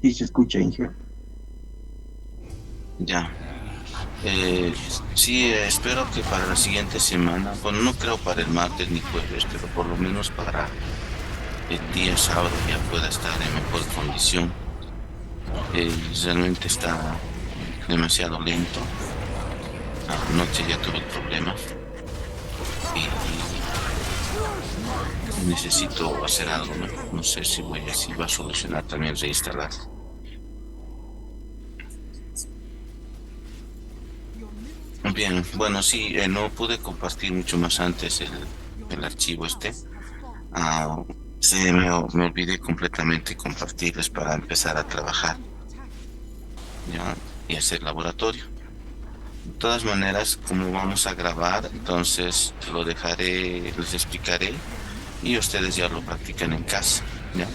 Sí, se escucha, Inge. Ya. Eh, sí, espero que para la siguiente semana, bueno, no creo para el martes ni jueves, pero por lo menos para el día sábado ya pueda estar en mejor condición. Realmente está demasiado lento. Anoche ya tuve el problema y necesito hacer algo, ¿no? No sé si va a solucionar también reinstalar. Bien, bueno, sí, no pude compartir mucho más antes el archivo este. Ah, sí, me olvidé completamente compartirles para empezar a trabajar, ¿ya? Y hacer laboratorio. De todas maneras, como vamos a grabar, entonces lo dejaré, les explicaré y ustedes ya lo practican en casa, ¿ya?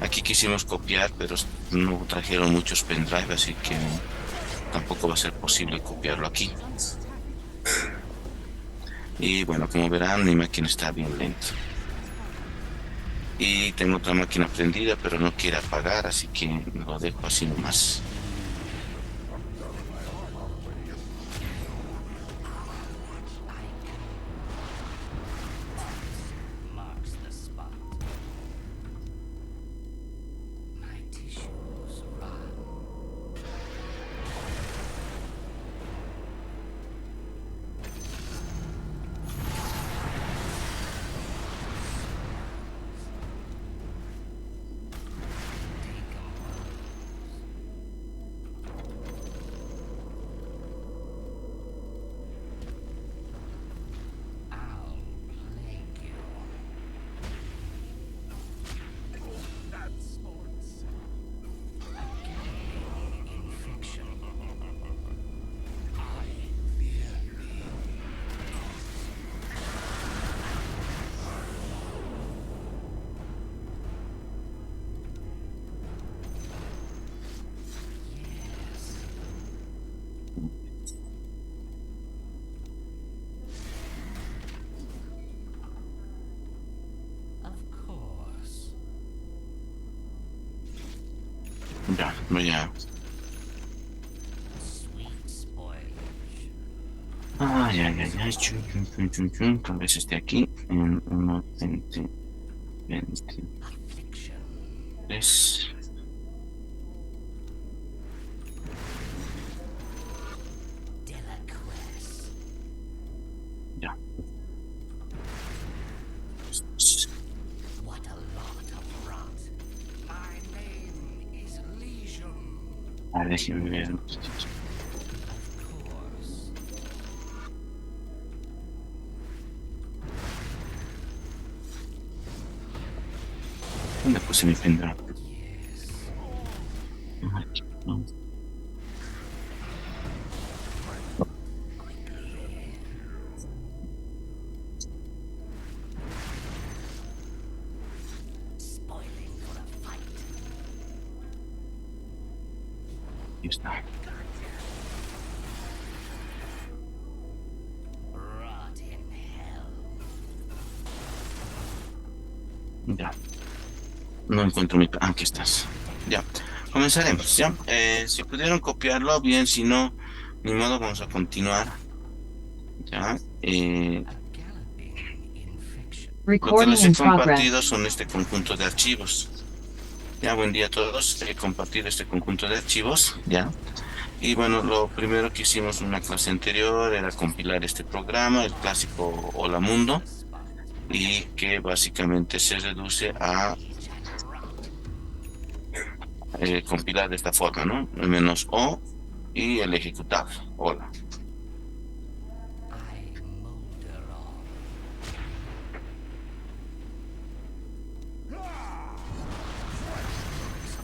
Aquí quisimos copiar, pero no trajeron muchos pendrive, así que tampoco va a ser posible copiarlo aquí. Y bueno, como verán, mi máquina está bien lenta. Y tengo otra máquina prendida, pero no quiere apagar, así que lo dejo así nomás. Ya, voy a... Ay, ay, ay, ay, chun, chun, chun, chun, chun. Tal vez esté aquí en 1.20, 23. Ya. A ver, déjenme ver. ¿Dónde puse mi pendrive? Aquí, no. Aquí está. Ya. No encuentro mi... aquí estás. Ya. Comenzaremos, ¿ya? Si pudieron copiarlo, bien. Si no, ni modo, vamos a continuar. ¿Ya? Lo que Recording les he in compartido progress. son este conjunto de archivos. Ya, buen día a todos. He compartido este conjunto de archivos, ¿ya? Y bueno, lo primero que hicimos en una clase anterior era compilar este programa, el clásico Hola Mundo, y que básicamente se reduce a compilar de esta forma, ¿no? El menos O y el ejecutable. Hola.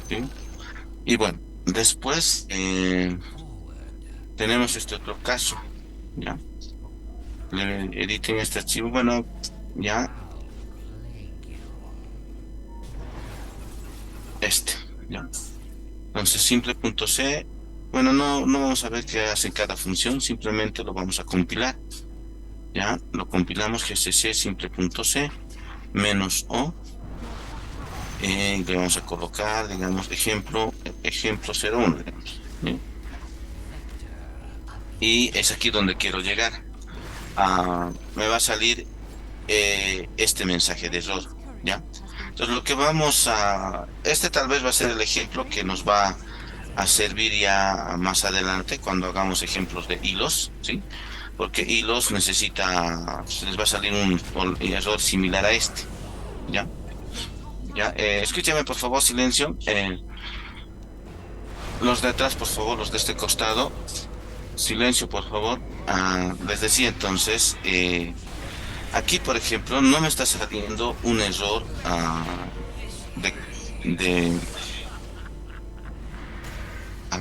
¿Sí? Y bueno, después tenemos este otro caso, ¿ya? Le editen este archivo, bueno, ya, este, ¿ya? Entonces, simple.c, bueno, no vamos a ver qué hace cada función, simplemente lo vamos a compilar, ¿ya? Lo compilamos gcc simple.c menos o, le vamos a colocar, digamos, ejemplo, ejemplo 01, digamos, ¿ya? Y es aquí donde quiero llegar. Me va a salir este mensaje de error, ¿ya? Entonces lo que este tal vez va a ser el ejemplo que nos va a servir ya más adelante cuando hagamos ejemplos de hilos, ¿sí? Porque hilos les va a salir un error similar a este, ¿ya? ¿Ya? Escúchame por favor, silencio. Los de atrás, por favor, los de este costado, silencio por favor. Les decía entonces, aquí, por ejemplo, no me está saliendo un error de, de ah,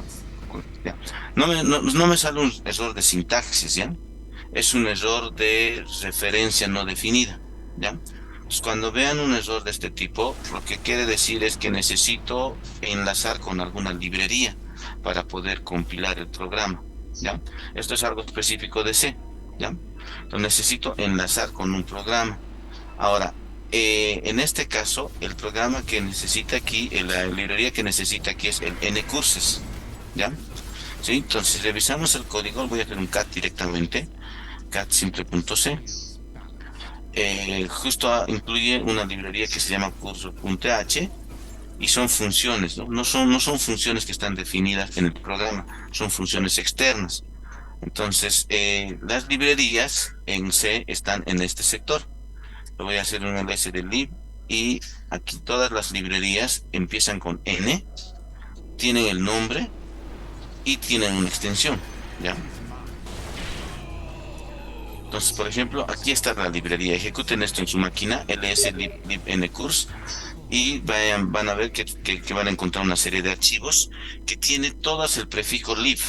ya. No me sale un error de sintaxis, ¿ya? Es un error de referencia no definida, ¿ya? Pues cuando vean un error de este tipo, lo que quiere decir es que necesito enlazar con alguna librería para poder compilar el programa, ¿ya? Esto es algo específico de C, ¿ya? Entonces necesito enlazar con un programa. Ahora, en este caso, el programa que necesita aquí, la librería que necesita aquí es el NCurses, ¿ya? Sí, entonces si revisamos el código, voy a hacer un cat directamente, cat simple.c. Justo incluye una librería que se llama curso.h y son funciones, ¿no? No son funciones que están definidas en el programa, son funciones externas. Entonces, las librerías en C están en este sector. Le voy a hacer un ls de lib y aquí todas las librerías empiezan con N, tienen el nombre y tienen una extensión, ¿ya? Entonces, por ejemplo, aquí está la librería. Ejecuten esto en su máquina, ls lib ncurse, y van a ver que van a encontrar una serie de archivos que tienen todas el prefijo lib.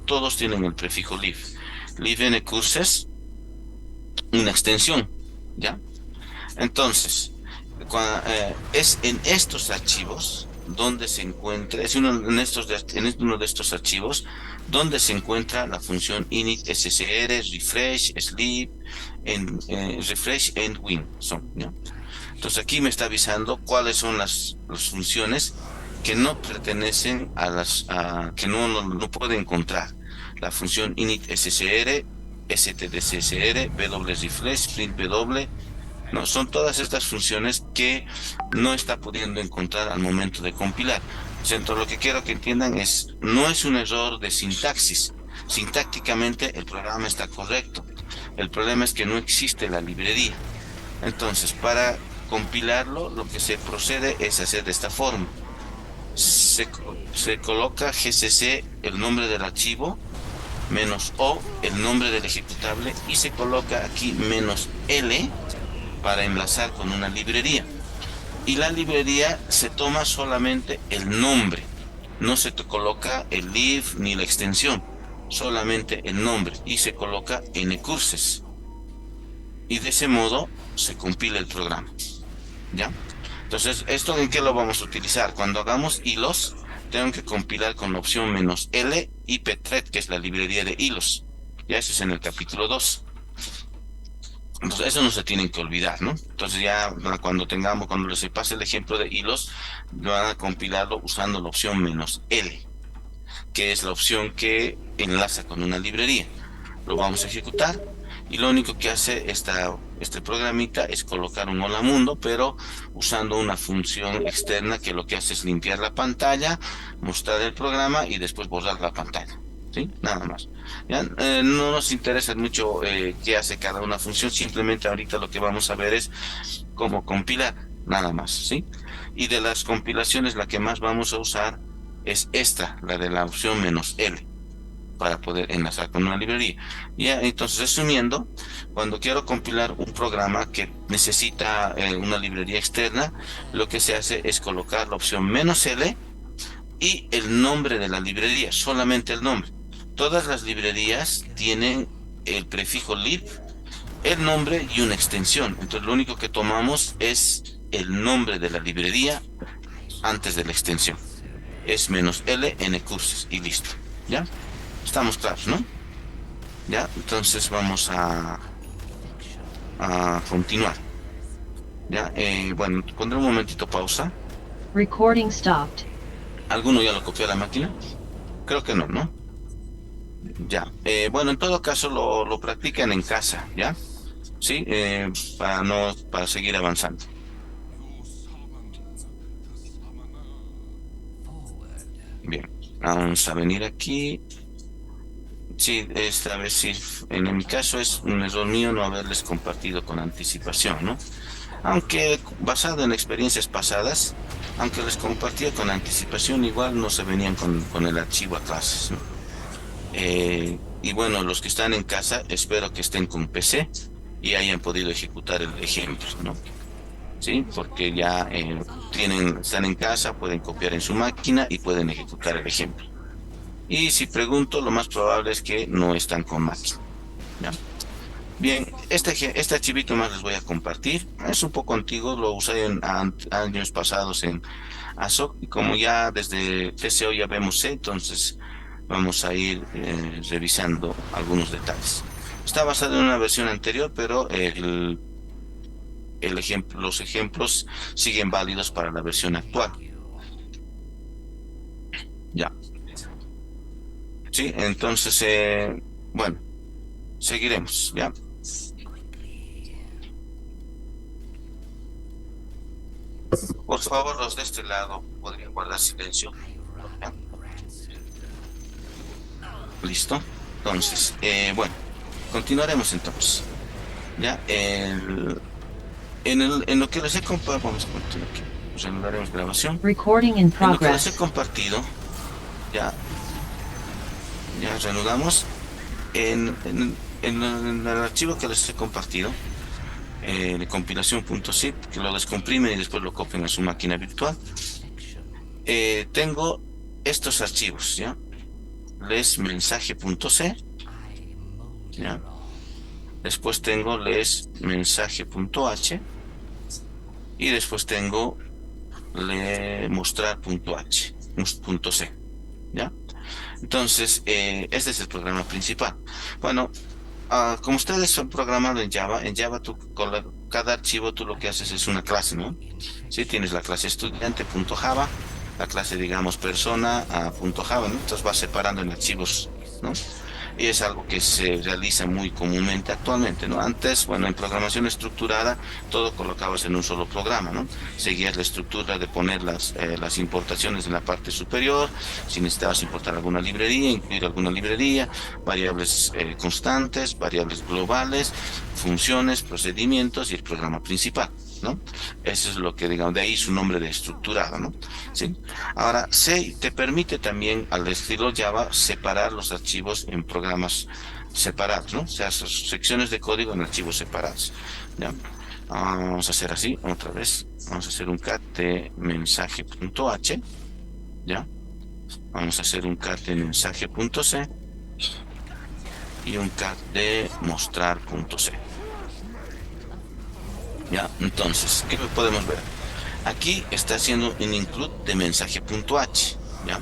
Todos tienen el prefijo lib. Lib ncurses, una extensión, ¿ya? Entonces, es en estos archivos donde se encuentra, en uno de estos archivos donde se encuentra la función init ssr, refresh, sleep, refresh and win. ¿Ya? Entonces aquí me está avisando cuáles son las funciones que no pertenecen que no puede encontrar. La función init ssr, stdcsr, wrefresh, print w. No, son todas estas funciones que no está pudiendo encontrar al momento de compilar. Entonces, lo que quiero que entiendan no es un error de sintaxis. Sintácticamente el programa está correcto. El problema es que no existe la librería. Entonces, para compilarlo, lo que se procede es hacer de esta forma. Se coloca gcc, el nombre del archivo, menos o, el nombre del ejecutable, y se coloca aquí menos l para enlazar con una librería. Y la librería se toma solamente el nombre, no se te coloca el lib ni la extensión, solamente el nombre y se coloca ncurses. Y de ese modo se compila el programa, ¿ya? Entonces, ¿esto en qué lo vamos a utilizar? Cuando hagamos hilos, tengo que compilar con la opción "-l" y pthread, que es la librería de hilos. Ya eso es en el capítulo 2. Entonces, eso no se tienen que olvidar, ¿no? Entonces ya cuando se pase el ejemplo de hilos, van a compilarlo usando la opción "-l", que es la opción que enlaza con una librería. Lo vamos a ejecutar y lo único que hace este programita es colocar un hola mundo, pero usando una función externa que lo que hace es limpiar la pantalla, mostrar el programa y después borrar la pantalla. ¿Sí? Nada más. ¿Ya? No nos interesa mucho qué hace cada una función, simplemente ahorita lo que vamos a ver es cómo compilar, nada más, ¿sí? Y de las compilaciones, la que más vamos a usar es esta, la de la opción "-l", para poder enlazar con una librería. Ya, entonces, resumiendo, cuando quiero compilar un programa que necesita una librería externa, lo que se hace es colocar la opción "-l" y el nombre de la librería, solamente el nombre. Todas las librerías tienen el prefijo lib, el nombre y una extensión. Entonces lo único que tomamos es el nombre de la librería antes de la extensión. Es "-l ncurses y listo. ¿Ya? Estamos claros, ¿no? ¿Ya? Entonces vamos a continuar. ¿Ya? Bueno, pondré un momentito pausa. Recording stopped. ¿Alguno ya lo copió a la máquina? Creo que no, ¿no? Ya. Bueno, en todo caso lo practican en casa, ¿ya? Sí, para no, para seguir avanzando. Bien, vamos a venir aquí. Sí, esta vez sí. En mi caso es un error mío no haberles compartido con anticipación, ¿no? Aunque basado en experiencias pasadas, aunque les compartía con anticipación, igual no se venían con el archivo a clases, ¿no? Y bueno, los que están en casa, espero que estén con PC y hayan podido ejecutar el ejemplo, ¿no? Sí, porque ya están en casa, pueden copiar en su máquina y pueden ejecutar el ejemplo. Y si pregunto, lo más probable es que no están con máquina. ¿Ya? Bien, este archivito más les voy a compartir. Es un poco antiguo, lo usé en años pasados en ASOC y como ya desde TCO ya vemos C, entonces vamos a ir revisando algunos detalles. Está basado en una versión anterior, pero los ejemplos siguen válidos para la versión actual. Ya, sí, entonces, bueno, seguiremos, ¿ya? Por favor, los de este lado podrían guardar silencio. ¿Ya? ¿Listo? Entonces, bueno, continuaremos entonces. ¿Ya? En lo que les he compartido, vamos a continuar aquí. Reanudaremos grabación. Recording in En lo que les he progress. compartido, ya, ya reanudamos. En el archivo que les he compartido, de compilación.zip, que lo descomprimen y después lo copian a su máquina virtual. Tengo estos archivos, ¿ya? Les mensaje.c, ¿ya? Después tengo les mensaje.h y después tengo le mostrar.h, punto c, ¿ya? Entonces, este es el programa principal. Bueno, como ustedes son programados en Java tú cada archivo tú lo que haces es una clase, ¿no? Sí, tienes la clase estudiante.java, la clase, digamos, persona.java, ¿no? Entonces vas separando en archivos, ¿no? Y es algo que se realiza muy comúnmente actualmente, ¿no? Antes, bueno, en programación estructurada, todo colocabas en un solo programa, ¿no? Seguías la estructura de poner las importaciones en la parte superior, si necesitabas importar alguna librería, incluir alguna librería, variables constantes, variables globales, funciones, procedimientos y el programa principal, ¿no? Eso es lo que, digamos, de ahí su nombre de estructurado, ¿no? Sí. Ahora, C te permite también, al estilo Java, separar los archivos en programas separados, ¿no? O sea, secciones de código en archivos separados, ¿ya? Vamos a hacer así, otra vez. Vamos a hacer un cat de mensaje.h, ¿ya? Vamos a hacer un cat de mensaje.c y un cat de mostrar.c, ¿ya? Entonces, ¿qué podemos ver? Aquí está haciendo un include de mensaje.h, ¿ya?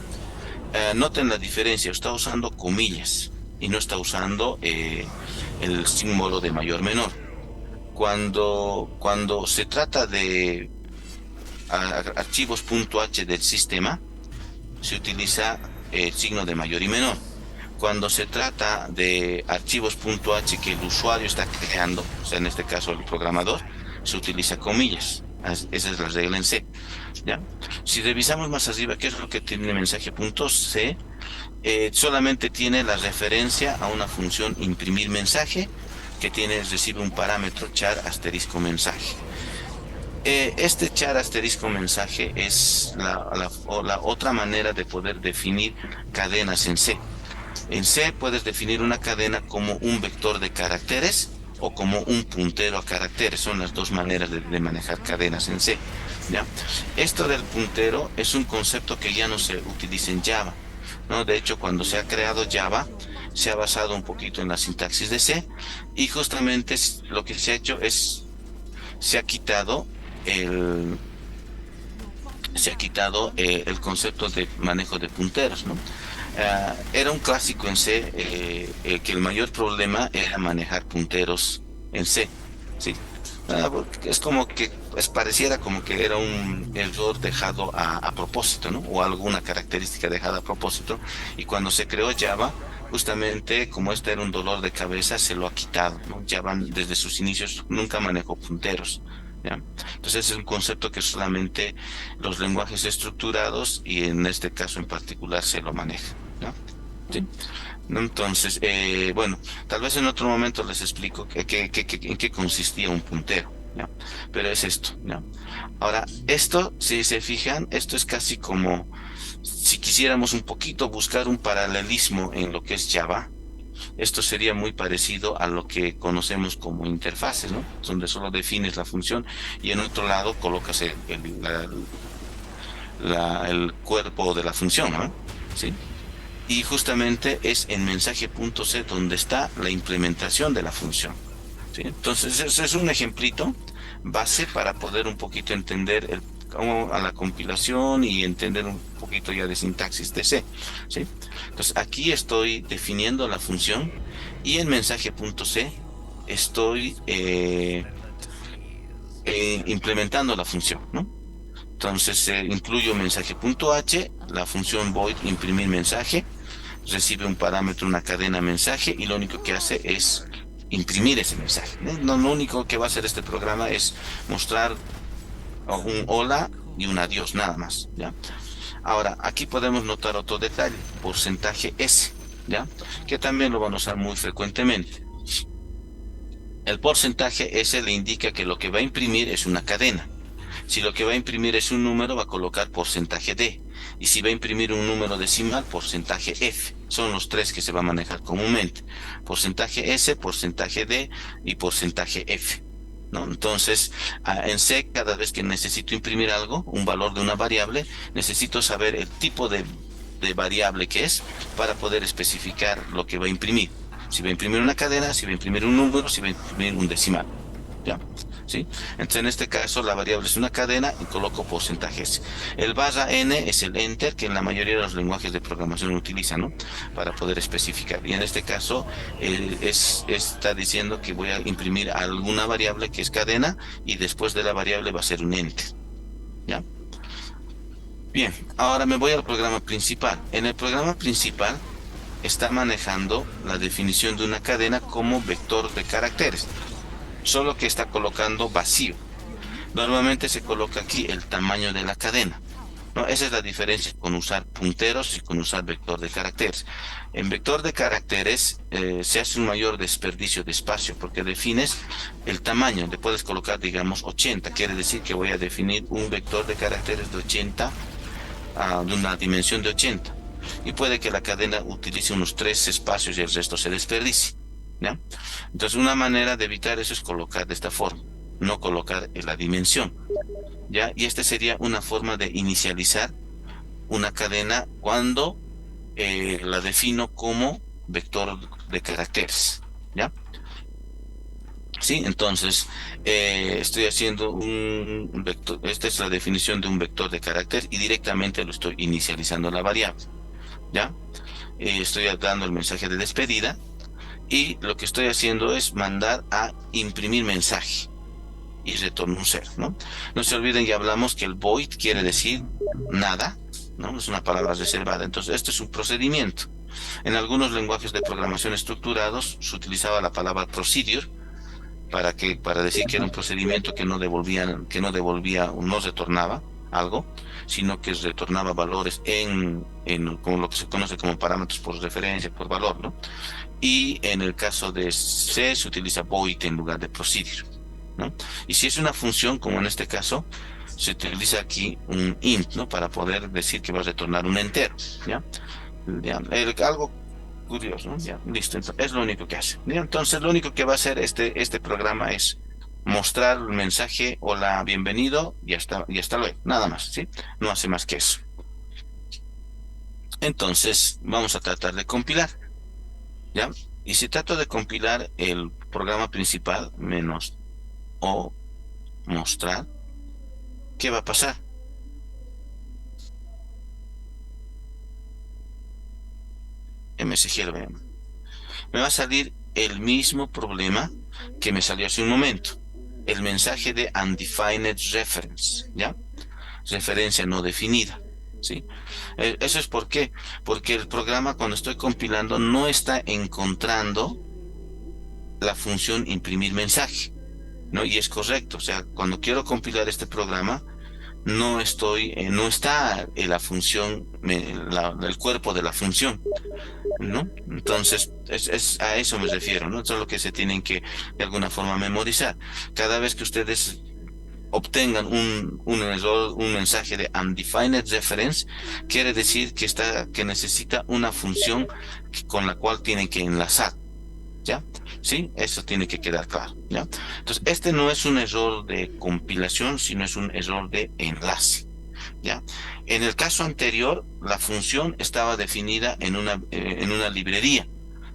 Noten la diferencia, está usando comillas y no está usando el símbolo de mayor menor. Cuando se trata de archivos .h del sistema, se utiliza el signo de mayor y menor. Cuando se trata de archivos .h que el usuario está creando, o sea, en este caso el programador, se utiliza comillas. Esa es la regla en C. ¿Ya? Si revisamos más arriba, ¿qué es lo que tiene mensaje.c? Solamente tiene la referencia a una función imprimir mensaje que recibe un parámetro char asterisco mensaje. Este char asterisco mensaje es la otra manera de poder definir cadenas en C. En C puedes definir una cadena como un vector de caracteres o como un puntero a caracteres. Son las dos maneras de manejar cadenas en C. ¿Ya? Esto del puntero es un concepto que ya no se utiliza en Java, ¿no? De hecho, cuando se ha creado Java, se ha basado un poquito en la sintaxis de C y justamente lo que se ha hecho es, se ha quitado el, el concepto de manejo de punteros, ¿no? Era un clásico en C que el mayor problema era manejar punteros en C, ¿sí? Es como que pareciera como que era un error dejado a propósito, ¿no? O alguna característica dejada a propósito. Y cuando se creó Java, justamente como este era un dolor de cabeza, se lo ha quitado, ¿no? Java desde sus inicios nunca manejó punteros. ¿Ya? Entonces es un concepto que solamente los lenguajes estructurados y en este caso en particular se lo maneja. ¿No? ¿Sí? ¿No? Entonces, bueno, tal vez en otro momento les explico en qué consistía un puntero, ¿ya? Pero es esto, ¿ya? Ahora, esto, si se fijan, esto es casi como si quisiéramos un poquito buscar un paralelismo en lo que es Java. Esto sería muy parecido a lo que conocemos como interfaces, ¿no? Donde solo defines la función y en otro lado colocas el cuerpo de la función, ¿no? ¿Sí? Y justamente es en mensaje.c donde está la implementación de la función. ¿Sí? Entonces, ese es un ejemplito base para poder un poquito entender cómo a la compilación y entender un poquito ya de sintaxis de C. ¿Sí? Entonces, aquí estoy definiendo la función y en mensaje.c estoy implementando la función, ¿no? Entonces, incluyo mensaje.h, la función void imprimir mensaje recibe un parámetro, una cadena mensaje, y lo único que hace es imprimir ese mensaje. No, lo único que va a hacer este programa es mostrar un hola y un adiós, nada más, ¿ya? Ahora, aquí podemos notar otro detalle, porcentaje S, ¿ya? Que también lo van a usar muy frecuentemente. El porcentaje S le indica que lo que va a imprimir es una cadena. Si lo que va a imprimir es un número, va a colocar porcentaje D. Y si va a imprimir un número decimal, porcentaje F. Son los tres que se va a manejar comúnmente. Porcentaje S, porcentaje D y porcentaje F. ¿No? Entonces, en C, cada vez que necesito imprimir algo, un valor de una variable, necesito saber el tipo de variable que es para poder especificar lo que va a imprimir. Si va a imprimir una cadena, si va a imprimir un número, si va a imprimir un decimal. ¿Ya? ¿Sí? Entonces, en este caso, la variable es una cadena y coloco porcentajes. El barra n es el enter que en la mayoría de los lenguajes de programación utilizan, ¿no? Para poder especificar. Y en este caso, está diciendo que voy a imprimir alguna variable que es cadena y después de la variable va a ser un enter. ¿Ya? Bien, ahora me voy al programa principal. En el programa principal está manejando la definición de una cadena como vector de caracteres, solo que está colocando vacío. Normalmente se coloca aquí el tamaño de la cadena, ¿no? Esa es la diferencia con usar punteros y con usar vector de caracteres. En vector de caracteres se hace un mayor desperdicio de espacio porque defines el tamaño. Le puedes colocar, digamos, 80. Quiere decir que voy a definir un vector de caracteres de 80, de una dimensión de 80. Y puede que la cadena utilice unos 3 espacios y el resto se desperdicie. ¿Ya? Entonces, una manera de evitar eso es colocar de esta forma, no colocar en la dimensión. ¿Ya? Y esta sería una forma de inicializar una cadena cuando la defino como vector de caracteres. ¿Ya? Sí, entonces estoy haciendo un vector, esta es la definición de un vector de carácter y directamente lo estoy inicializando la variable. ¿Ya? Estoy dando el mensaje de despedida y lo que estoy haciendo es mandar a imprimir mensaje y retorno un cero, ¿no? No se olviden, ya hablamos que el void quiere decir nada, ¿no? Es una palabra reservada. Entonces, esto es un procedimiento. En algunos lenguajes de programación estructurados se utilizaba la palabra procedure para decir que era un procedimiento que no devolvía o no retornaba algo, sino que retornaba valores en como lo que se conoce como parámetros por referencia, por valor, ¿no? Y en el caso de C se utiliza void en lugar de procedure, ¿no? Y si es una función, como en este caso, se utiliza aquí un int, ¿no? Para poder decir que va a retornar un entero, ¿ya? Ya, algo curioso, ¿no? Ya, listo. Es lo único que hace. ¿Ya? Entonces, lo único que va a hacer este programa es mostrar el mensaje, hola, bienvenido, y hasta luego. Nada más, ¿sí? No hace más que eso. Entonces, vamos a tratar de compilar, ¿ya? Y si trato de compilar el programa principal menos o mostrar, ¿qué va a pasar? MSG, lo me va a salir el mismo problema que me salió hace un momento. el mensaje de undefined reference, ¿ya? Referencia no definida, ¿sí? Eso es por qué, porque el programa cuando estoy compilando no está encontrando la función imprimir mensaje, ¿no? Y es correcto, o sea, cuando quiero compilar este programa, no está en la función, el cuerpo de la función, ¿no? Entonces, a eso me refiero, ¿no? Eso es lo que se tienen que de alguna forma memorizar. Cada vez que ustedes obtengan un error, un mensaje de undefined reference, quiere decir que necesita una función con la cual tienen que enlazar, ¿ya? Sí, eso tiene que quedar claro, ¿ya? Entonces, este no es un error de compilación, sino es un error de enlace. ¿Ya? En el caso anterior, la función estaba definida en una librería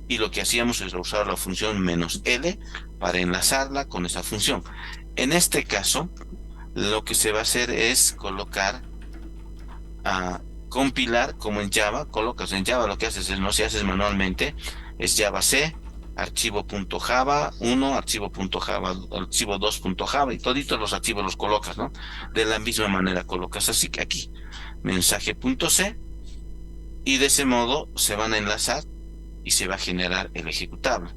y lo que hacíamos es usar la función "-l" para enlazarla con esa función. En este caso, lo que se va a hacer es colocar, compilar como en Java, colocas en Java, lo que haces es, no se haces manualmente, es Java C, archivo.java 1, archivo.java, archivo 2.java y toditos los archivos los colocas, ¿no? De la misma manera colocas así que aquí, mensaje.c, y de ese modo se van a enlazar y se va a generar el ejecutable,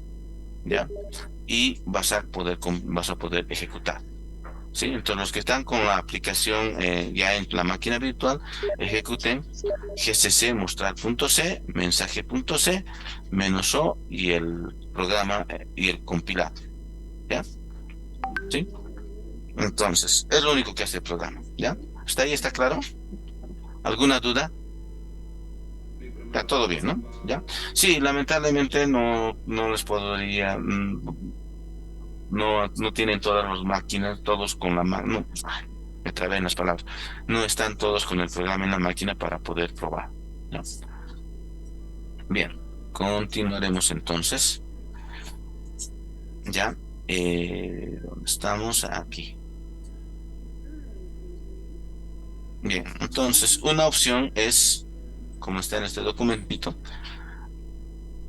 ¿ya? Y vas a poder ejecutar. ¿Sí? Entonces los que están con la aplicación ya en la máquina virtual, ejecuten gcc mostrar.c, mensaje.c, -o y el programa y el compilado. ¿Ya? ¿Sí? Entonces, es lo único que hace el programa. ¿Ya? ¿Hasta ahí está claro? ¿Alguna duda? Está todo bien, ¿no? ¿Ya? Sí, lamentablemente no les podría, no tienen todas las máquinas, todos con la máquina, no, ay, me trabé en las palabras, no están todos con el programa en la máquina para poder probar, ¿no? Bien, continuaremos entonces, ya, ¿dónde estamos? Aquí. Bien, entonces una opción es, como está en este documentito,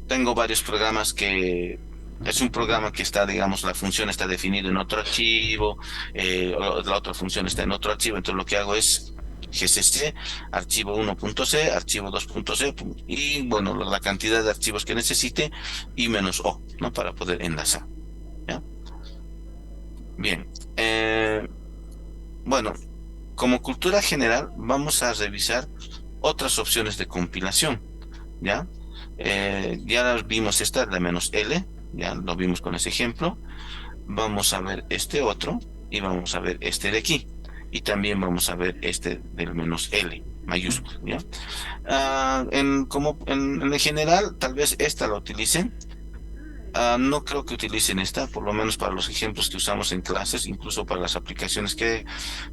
tengo varios programas que es un programa que está, digamos, la función está definida en otro archivo, la otra función está en otro archivo, entonces lo que hago es gcc, archivo 1.c, archivo 2.c, y bueno, la cantidad de archivos que necesite y -o, ¿no? Para poder enlazar, ¿ya? Bien, bueno, como cultura general, vamos a revisar otras opciones de compilación. ¿Ya? Ya las vimos esta, la "-l", ya lo vimos con ese ejemplo. Vamos a ver este otro y vamos a ver este de aquí. Y también vamos a ver este del "-l", mayúsculo, ¿ya? En general, tal vez esta la utilicen. No creo que utilicen esta, por lo menos para los ejemplos que usamos en clases, incluso para las aplicaciones de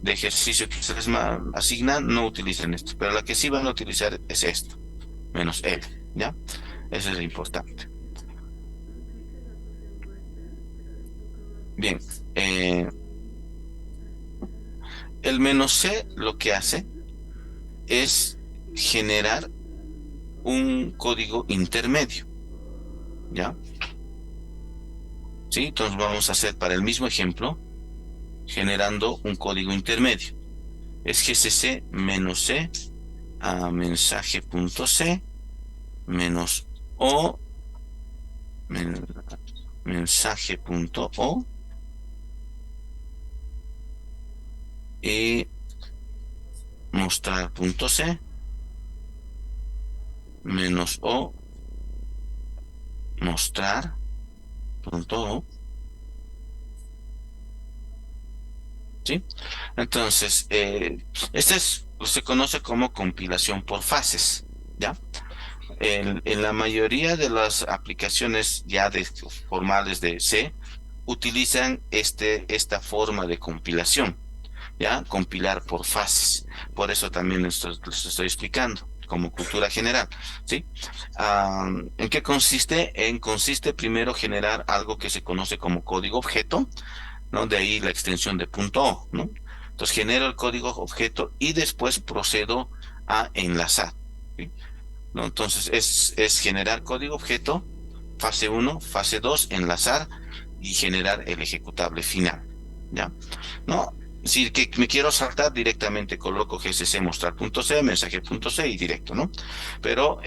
ejercicio que se les asignan, no utilicen esto. Pero la que sí van a utilizar es esto, "-l", ¿ya? Eso es lo importante. Bien, eh, el "-c" lo que hace es generar un código intermedio, ¿ya? ¿Sí? Entonces vamos a hacer para el mismo ejemplo, generando un código intermedio. Es gcc "-c a mensaje.c -o men- mensaje.o y mostrar.c -o mostrar.o. ¿Sí? Entonces, se conoce como compilación por fases, ¿ya? En la mayoría de las aplicaciones formales de C, utilizan esta forma de compilación, ¿ya? Compilar por fases. Por eso también les estoy explicando, como cultura general, ¿sí? ¿En qué consiste? Consiste primero generar algo que se conoce como código objeto, ¿no? De ahí la extensión de .o, ¿no? Entonces genero el código objeto y después procedo a enlazar, ¿sí? ¿No? Entonces es generar código objeto, fase uno, fase 2, enlazar y generar el ejecutable final. ¿ya? No, si que me quiero saltar directamente coloco gcc mostrar.c, mensaje.c y directo, ¿no? Pero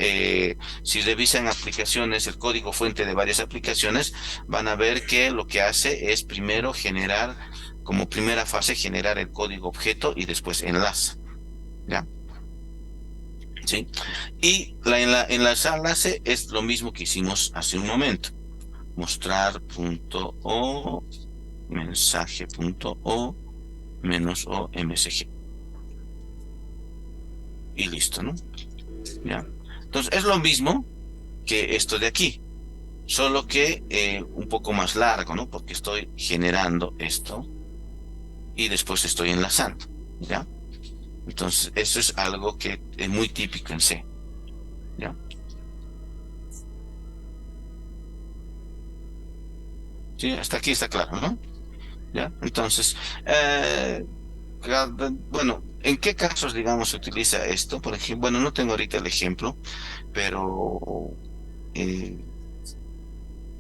si revisan aplicaciones, el código fuente de varias aplicaciones, van a ver que lo que hace es primero generar, como primera fase, generar el código objeto y después enlaza, ¿ya? ¿Sí? Y enlaza enlace es lo mismo que hicimos hace un momento. Mostrar.o, mensaje.o, menos o msg. Y listo, ¿no? ¿Ya? Entonces es lo mismo que esto de aquí, solo que un poco más largo, ¿no? Porque estoy generando esto y después estoy enlazando, ¿ya? Entonces eso es algo que es muy típico en C, ¿ya? Sí, hasta aquí está claro, ¿no? ¿Ya? Entonces, bueno, ¿en qué casos, digamos, se utiliza esto? Por ejemplo, bueno, no tengo ahorita el ejemplo, pero eh,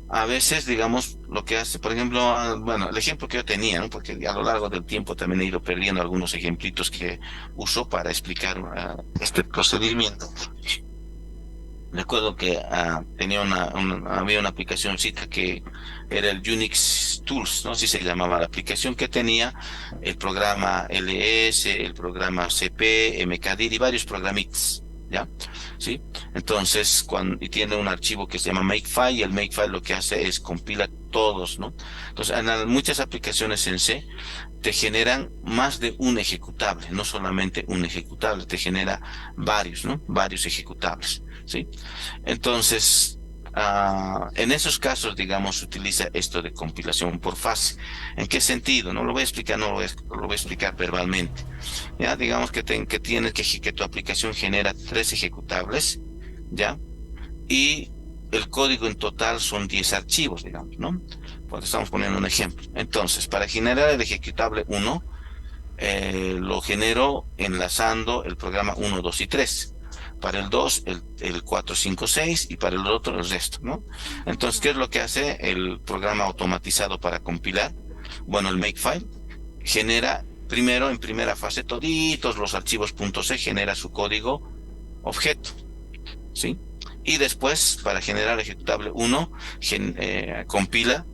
a veces, digamos, lo que hace, por ejemplo, bueno, el ejemplo que yo tenía, ¿no? Porque a lo largo del tiempo también he ido perdiendo algunos ejemplitos que uso para explicar este procedimiento. Recuerdo que tenía había una aplicacióncita que era el Unix Tools, ¿no? Así se llamaba la aplicación que tenía el programa LS, el programa CP, MKDIR y varios programitas, ¿ya? ¿Sí? Entonces, y tiene un archivo que se llama Makefile y el Makefile lo que hace es compila todos, ¿no? Entonces, muchas aplicaciones en C te generan más de un ejecutable, no solamente un ejecutable, te genera varios, ¿no? Varios ejecutables, ¿sí? Entonces, en esos casos, digamos, se utiliza esto de compilación por fase. ¿En qué sentido? No lo voy a explicar, no lo voy a explicar verbalmente. Ya, digamos que tienes que tu aplicación genera tres ejecutables, ¿ya? Y el código en total son 10 archivos, digamos, ¿no? Pues estamos poniendo un ejemplo. Entonces, para generar el ejecutable uno lo genero enlazando el programa uno 2 y 3. Para el 2 el 4 5 6 y para el otro el resto, ¿no? Entonces, ¿qué es lo que hace el programa automatizado para compilar? Bueno, el Makefile genera primero, en primera fase, toditos los archivos .c, genera su código objeto, ¿sí? Y después, para generar ejecutable uno compila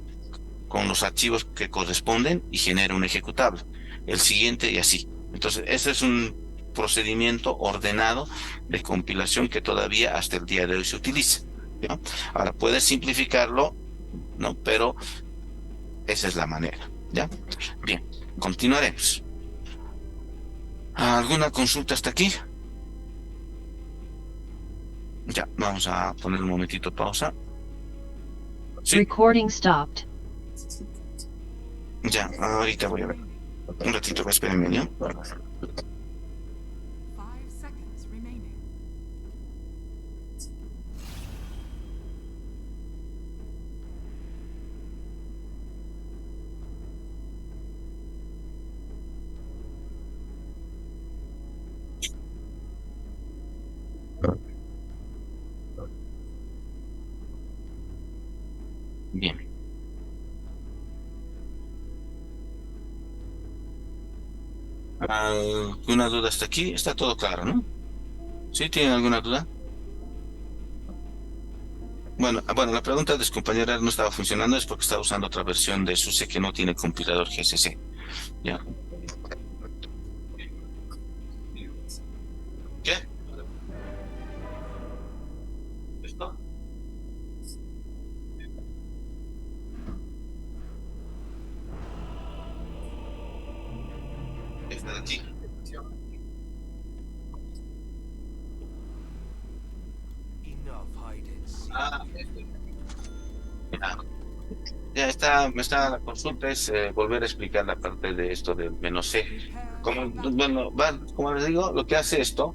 con los archivos que corresponden y genera un ejecutable. El siguiente y así. Entonces, ese es un procedimiento ordenado de compilación que todavía hasta el día de hoy se utiliza, ¿no? Ahora, puedes simplificarlo, ¿no? Pero esa es la manera, ¿ya? Bien, continuaremos. ¿Alguna consulta hasta aquí? Ya, vamos a poner un momentito pausa. Sí, Recording stopped. ya, ahorita voy a ver. Un ratito, espérenme, ¿ya? Bien. ¿Alguna duda hasta aquí? Está todo claro, ¿no? ¿Sí? ¿Tienen alguna duda? Bueno, la pregunta de su compañera no estaba funcionando es porque estaba usando otra versión de SUSE que no tiene compilador GCC. ¿Ya? ¿Qué? ¿Esto? Esta de aquí. Este. Ya, ya está, la consulta es volver a explicar la parte de esto del menos C. Bueno, como les digo, lo que hace esto,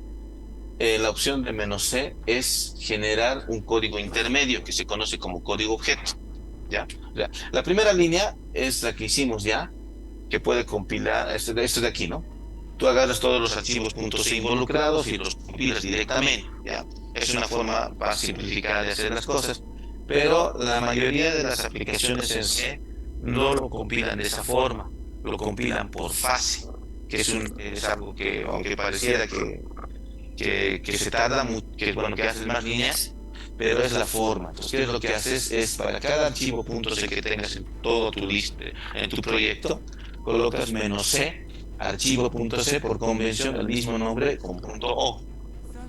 la opción de menos C es generar un código intermedio que se conoce como código objeto. ¿Ya? O sea, la primera línea es la que hicimos ya, que puede compilar, esto de aquí, ¿no? Tú agarras todos los archivos .c involucrados y los compilas directamente, ¿ya? Es una forma más simplificada de hacer las cosas, pero la mayoría de las aplicaciones en C no lo compilan de esa forma. lo compilan por fase, que es algo que, aunque pareciera que se tarda mucho, que bueno, que haces más líneas, pero es la forma. Entonces, ¿qué es lo que haces? Es para cada archivo .c que tengas en todo tu lista, en tu proyecto, colocas "-c", archivo.c, por convención el mismo nombre con .o,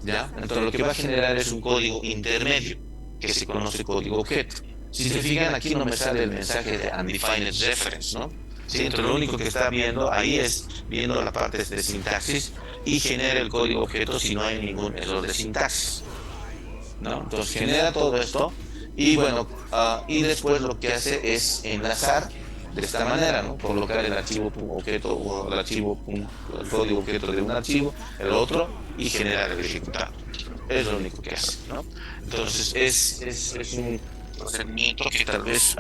¿ya? Entonces lo que va a generar es un código intermedio que se conoce código objeto. Si se fijan, aquí no me sale el mensaje de undefined reference, ¿no? Sí, entonces lo único que está viendo ahí es viendo la parte de sintaxis y genera el código objeto si no hay ningún error de sintaxis, ¿no? Entonces genera todo esto y bueno, y después lo que hace es enlazar de esta manera, ¿no? Colocar el archivo objeto o el código objeto de un archivo, el otro, y generar el ejecutable. Es lo único que hace, ¿no? Entonces es un procedimiento que tal vez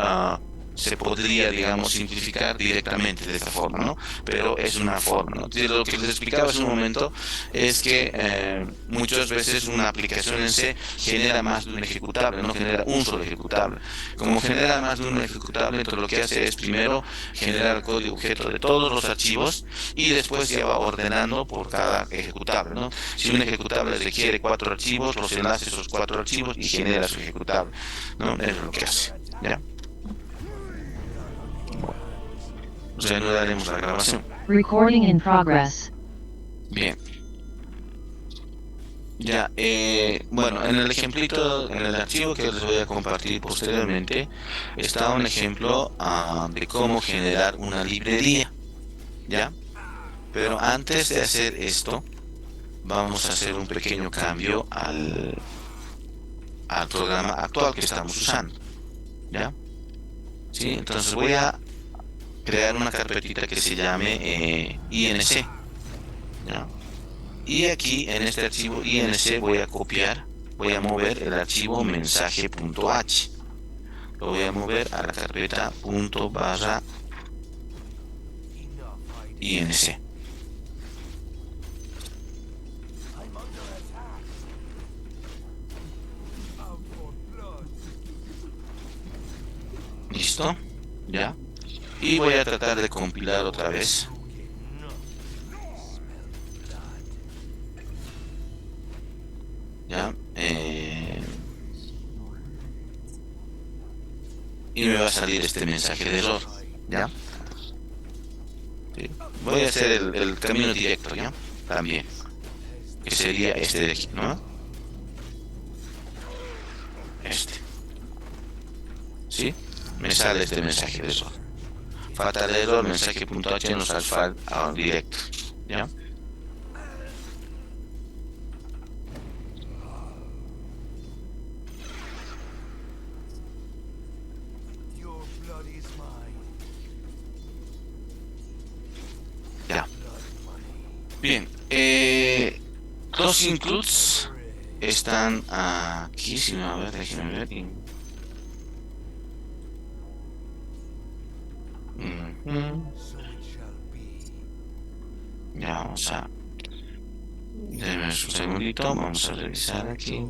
se podría, digamos, simplificar directamente de esta forma, ¿no? Pero es una forma, ¿no? Lo que les explicaba hace un momento es que muchas veces una aplicación en C genera más de un ejecutable, no genera un solo ejecutable. Como genera más de un ejecutable, entonces lo que hace es primero generar el código objeto de todos los archivos y después ya va ordenando por cada ejecutable, ¿no? Si un ejecutable requiere 4 archivos, los enlace esos 4 archivos y genera su ejecutable, ¿no? Es lo que hace, ¿ya? Reanudaremos la grabación. Recording in progress. Bien. Ya, bueno, en el ejemplito, en el archivo que les voy a compartir posteriormente, está un ejemplo de cómo generar una librería, ¿ya? Pero antes de hacer esto, vamos a hacer un pequeño cambio al programa actual que estamos usando, ¿ya? ¿Sí? Entonces voy a crear una carpetita que se llame INC, ¿ya? Y aquí en este archivo INC voy a mover el archivo mensaje.h. Lo voy a mover a la carpeta ./INC. ¿Listo? ¿Ya? Y voy a tratar de compilar otra vez. ¿Ya? Y me va a salir este mensaje de error, ¿ya? ¿Sí? Voy a hacer el camino directo, ¿ya? También, que sería este de aquí, ¿no? Este, ¿sí? Me sale este mensaje de error. Fatal error, mensaje.h nos sale directo, ¿ya? Ya. Bien, los includes están aquí, si no, a ver, déjenme ver. Ujú. Ya vamos a... Déjenme un segundito, vamos a revisar aquí.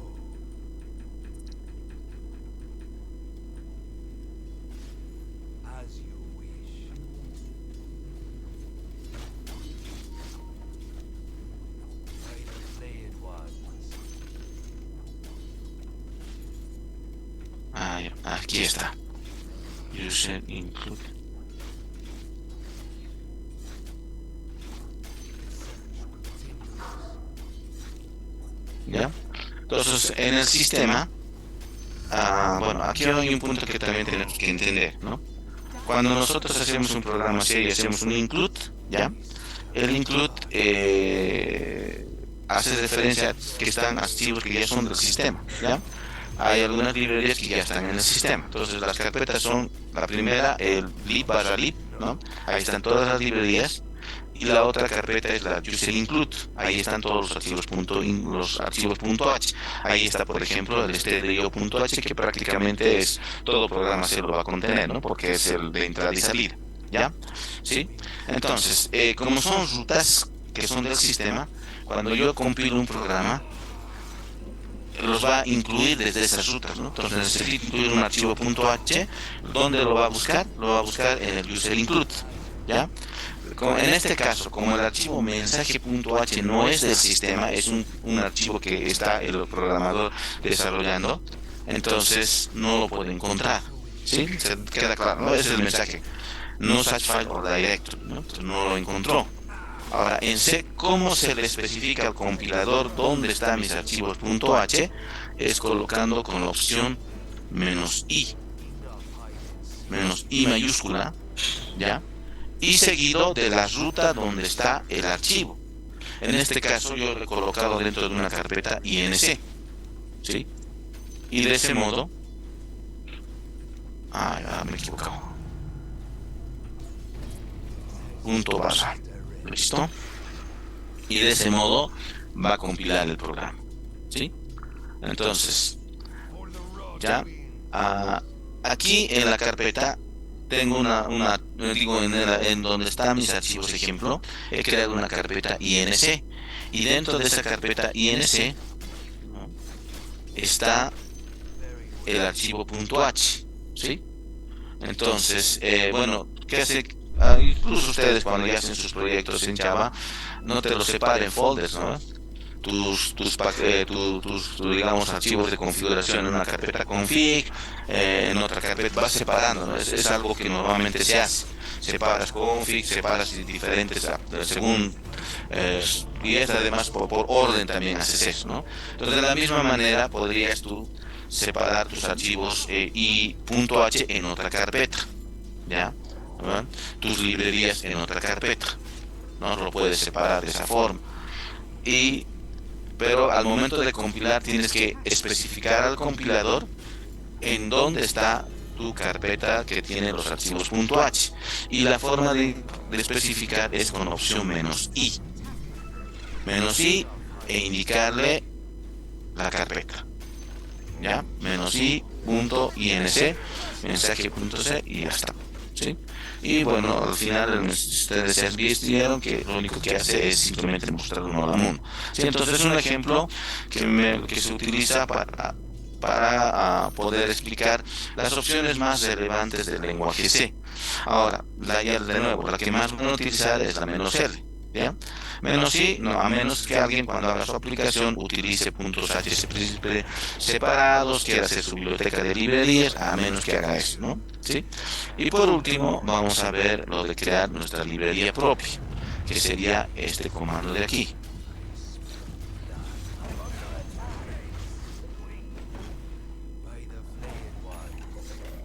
Ya, aquí está. User include. ¿Ya? Entonces, en el sistema, bueno, aquí hay un punto que también tenemos que entender, ¿no? Cuando nosotros hacemos un programa así y hacemos un include, ¿ya? El include hace referencia a que están archivos que ya son del sistema, ¿ya? Hay algunas librerías que ya están en el sistema. Entonces las carpetas son, la primera, el lib/lib, ¿no? Ahí están todas las librerías. Y la otra carpeta es la user include. Ahí están todos los archivos los archivos .h. Ahí está, por ejemplo, el estéreo.h, que prácticamente es todo programa se lo va a contener, ¿no? Porque es el de entrada y salida, ¿ya? ¿Sí? Entonces, como son rutas que son del sistema, cuando yo compilo un programa, los va a incluir desde esas rutas, ¿no? Entonces necesito incluir un archivo .h. ¿Dónde lo va a buscar? Lo va a buscar en el user include, ¿ya? En este caso, como el archivo mensaje.h no es del sistema, es un archivo que está el programador desarrollando, entonces no lo puede encontrar. ¿Sí? ¿Se queda claro? ¿No? Ese es el mensaje. No such file or directory, ¿no? Entonces no lo encontró. Ahora, en C, ¿cómo se le especifica al compilador dónde están mis archivos .h? Es colocando con la opción "-i", "-i" mayúscula, ¿ya? Y seguido de la ruta donde está el archivo. En este caso yo lo he colocado dentro de una carpeta INC, ¿sí? Y de ese modo, me he equivocado, punto barra, listo. Y de ese modo va a compilar el programa, ¿sí? Entonces, ya, aquí en la carpeta tengo digo, en donde están mis archivos ejemplo, he creado una carpeta INC. Y dentro de esa carpeta INC, ¿no?, está el archivo .h, ¿sí? Entonces, bueno, ¿qué hace? Incluso ustedes cuando ya hacen sus proyectos en Java, no te los separen en folders, ¿no? Digamos, archivos de configuración en una carpeta config, en otra carpeta, vas separando, ¿no? Es algo que normalmente se hace. Separas config, separas diferentes, según, y es además por orden también haces eso, ¿no? Entonces, de la misma manera podrías tú separar tus archivos y .h en otra carpeta, ¿ya? ¿No? Tus librerías en otra carpeta, ¿no? Lo puedes separar de esa forma. Pero al momento de compilar tienes que especificar al compilador en dónde está tu carpeta que tiene los archivos .h. Y la forma de especificar es con opción "-i". "-i" e indicarle la carpeta, ¿ya? "-i.inc", mensaje.c y ya está, ¿sí? Y bueno, al final ustedes ya vieron que lo único que hace es simplemente mostrar un hola mundo, ¿sí? Entonces es un ejemplo que se utiliza para poder explicar las opciones más relevantes del lenguaje C. Ahora, de nuevo, la que más van a utilizar es la "-l", ¿ya? "-i", no, a menos que alguien cuando haga su aplicación utilice .h separados, quiera hacer su biblioteca de librerías, a menos que haga eso, ¿no? ¿Sí? Y por último, vamos a ver lo de crear nuestra librería propia, que sería este comando de aquí.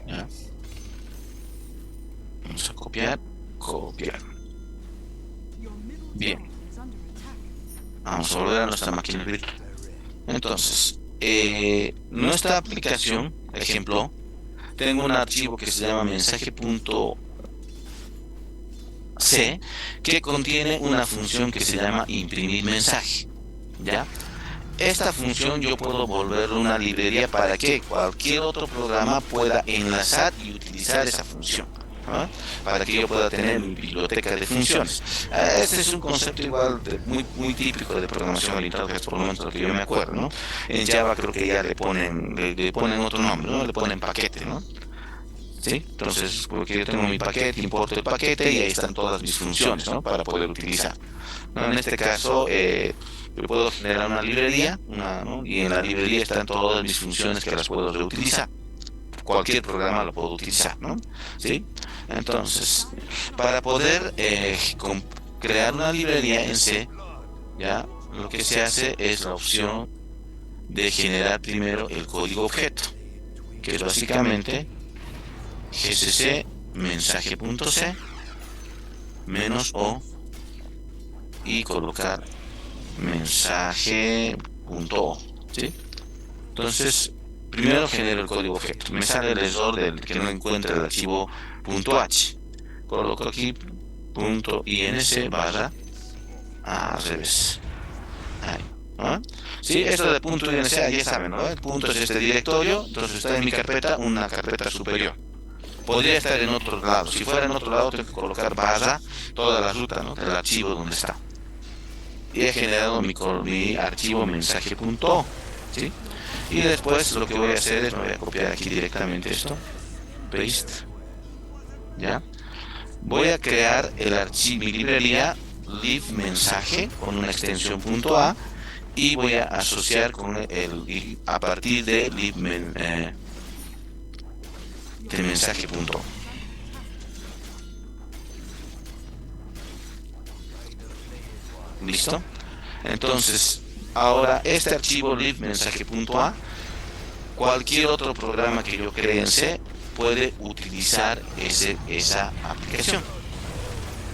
¿Ya? Vamos a copiar. Bien. Vamos a volver a nuestra máquina virtual. Entonces, nuestra aplicación, ejemplo, tengo un archivo que se llama mensaje.c que contiene una función que se llama imprimir mensaje, ¿ya? Esta función yo puedo volverla una librería para que cualquier otro programa pueda enlazar y utilizar esa función, ¿no? Para que yo pueda tener mi biblioteca de funciones. Este es un concepto igual muy típico de programación orientada, por lo menos lo que yo me acuerdo, ¿no? En Java creo que ya le ponen otro nombre, ¿no? Le ponen paquete, ¿no? ¿Sí? Entonces, porque yo tengo mi paquete, importo el paquete y ahí están todas mis funciones, ¿no? Para poder utilizar, ¿no? En este caso, yo puedo generar una librería, ¿no? Y en la librería están todas mis funciones que las puedo reutilizar. Cualquier programa lo puedo utilizar, ¿no? ¿Sí? Entonces, para poder crear una librería en C, ¿ya? Lo que se hace es la opción de generar primero el código objeto, que es básicamente gcc mensaje.c -o y colocar mensaje.o, ¿sí? Entonces, primero genero el código objeto. Me sale el error del que no encuentra el archivo .h. Coloco aquí .inc barra al revés. Ahí, ¿no? Sí, esto de .inc ya saben, ¿no? El punto es este directorio, entonces está en mi carpeta, una carpeta superior. Podría estar en otro lado. Si fuera en otro lado, tengo que colocar barra toda la ruta, ¿no?, del archivo donde está. Y he generado mi archivo mensaje.o, ¿sí? Y después lo que voy a hacer es, me voy a copiar aquí directamente esto, paste, ¿ya? voy a crear el archivo, mi librería live mensaje con una extensión .a y voy a asociar con a partir de de mensaje.o. ¿Listo? Entonces, ahora este archivo live mensaje.a, cualquier otro programa que yo cree en C puede utilizar esa aplicación.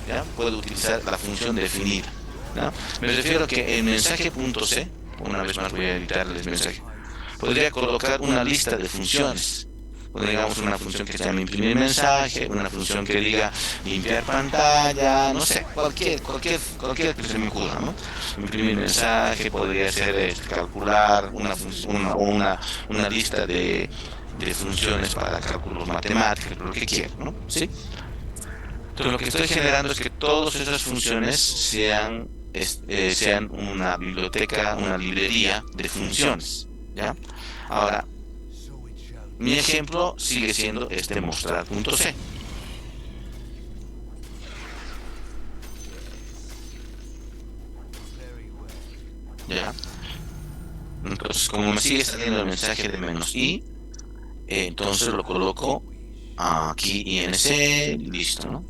¿Ya? Puede utilizar la función definida. ¿Ya? Me refiero a que en mensaje.c, una vez más voy a editar el mensaje, podría colocar una lista de funciones. Digamos una función que se llama imprimir mensaje, una función que diga limpiar pantalla, no sé, cualquier que se me ocurra, ¿no? Imprimir mensaje, podría ser calcular una lista de funciones para cálculos matemáticos, lo que quiera, ¿no? ¿Sí? Entonces lo que estoy generando es que todas esas funciones sean una biblioteca, una librería de funciones, ¿ya? Ahora, mi ejemplo sigue siendo este mostrar.c. ¿Ya? Entonces, como me sigue saliendo el mensaje de "-i", entonces lo coloco aquí INC, listo, ¿no?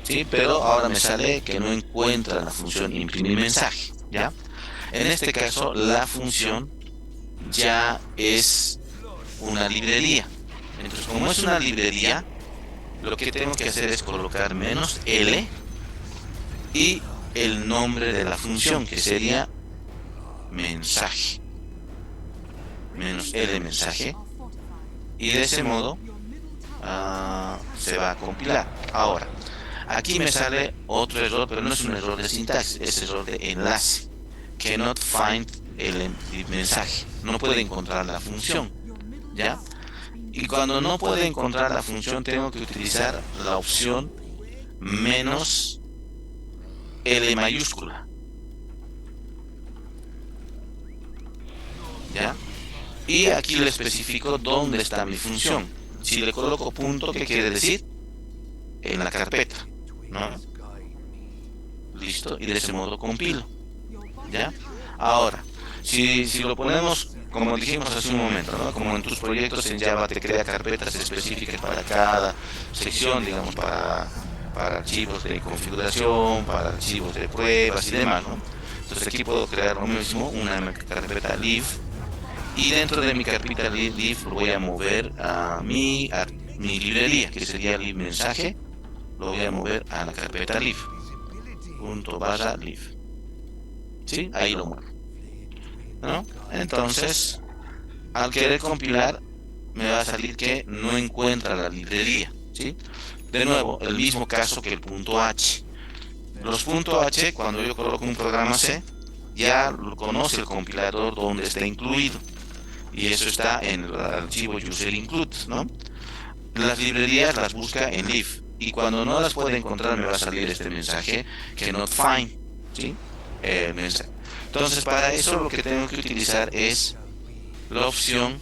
Sí, pero ahora me sale que no encuentra la función imprimir mensaje, ¿ya? En este caso, la función ya es una librería. Entonces, como es una librería, lo que tengo que hacer es colocar "-l" y el nombre de la función, que sería mensaje, "-l" mensaje, y de ese modo se va a compilar. Ahora, aquí me sale otro error, pero no es un error de sintaxis, es error de enlace. Cannot find el mensaje, no puede encontrar la función, ¿ya? Y cuando no puede encontrar la función, tengo que utilizar la opción "-l" mayúscula, ¿ya? Y aquí le especifico dónde está mi función. Si le coloco punto, ¿qué quiere decir? En la carpeta, ¿no? Listo, y de ese modo compilo, ¿ya? Ahora, si lo ponemos, como dijimos hace un momento, ¿no? Como en tus proyectos en Java te crea carpetas específicas para cada sección, digamos, para archivos de configuración, para archivos de pruebas y demás, ¿no? Entonces aquí puedo crear lo mismo, una carpeta live, y dentro de mi carpeta live lo voy a mover a mi librería, que sería live mensaje, lo voy a mover a la carpeta live, ./live. ¿Sí? Ahí lo muevo, ¿no? Entonces, al querer compilar, me va a salir que no encuentra la librería, ¿sí? De nuevo, el mismo caso que el .h. Los .h, cuando yo coloco un programa C, ya lo conoce el compilador donde está incluido. Y eso está en el archivo user include, ¿no? Las librerías las busca en live. Y cuando no las puede encontrar, me va a salir este mensaje, cannot find, ¿sí? El mensaje. Entonces, para eso lo que tengo que utilizar es la opción